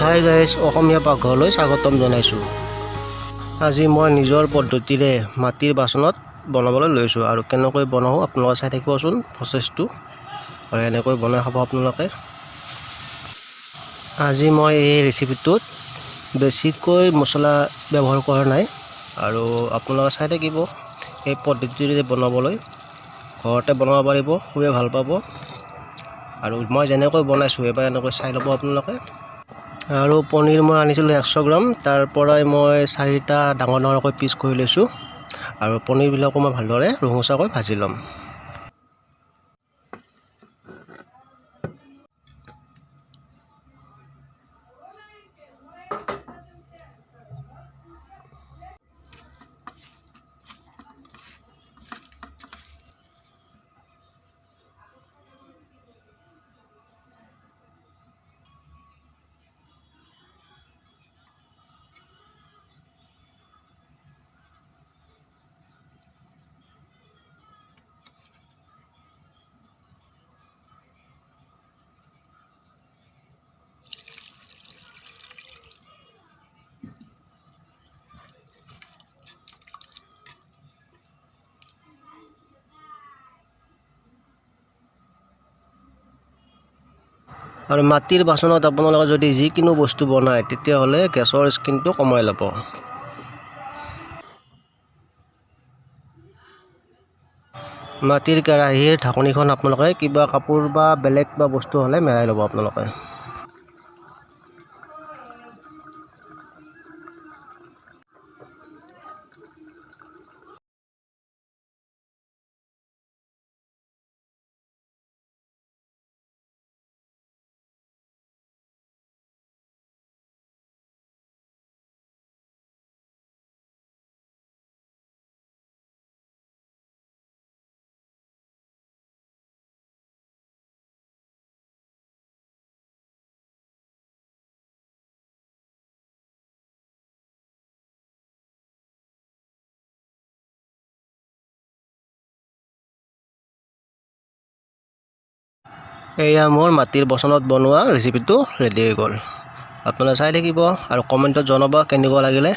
Hi guys, অসমীয়া পাকঘৰলৈ স্বাগতম জনাইছোঁ। আজি মই নিজৰ পদ্ধতিৰে মাটিৰ বাচনত বনাবলৈ লৈছোঁ আৰু কেনেকৈ বনাওঁ আপোনালোকে চাই থাকিবচোন প্ৰচেছটো, আৰু এনেকৈ বনাই খাব আপোনালোকে। আজি মই এই ৰেচিপিটোত বেছিকৈ মছলা ব্যৱহাৰ কৰা নাই, আৰু আপোনালোকে চাই থাকিব এই পদ্ধতিৰে বনাবলৈ। ঘৰতে বনাব পাৰিব, খুবেই ভাল পাব। আৰু মই যেনেকৈ বনাইছোঁ এবাৰ এনেকৈ চাই ল'ব আপোনালোকে। আৰু পনীৰ মই আনিছিলোঁ 100 গ্ৰাম, তাৰ পৰাই মই 4টা ডাঙৰ ডাঙৰকৈ পিচ কৰি লৈছোঁ, আৰু পনীৰবিলাকো মই ভালদৰে ৰঙচুৱাকৈ ভাজি ল'ম। আৰু মাটিৰ বাচনত আপোনালোকে যদি যিকোনো বস্তু বনায় তেতিয়াহ'লে গেছৰ স্কিনটো কমাই ল'ব। মাটিৰ কেৰাহীৰ ঢাকনিখন আপোনালোকে কিবা কাপোৰ বা বেলেগ কিবা বস্তু হ'লে মেৰাই ল'ব আপোনালোকে। এয়া মোৰ মাটিৰ বাচনত বনোৱা ৰেচিপিটো ৰেডি হৈ গ'ল। আপোনালোকে চাই থাকিব আৰু কমেণ্টত জনাব কেনেকুৱা লাগিলে।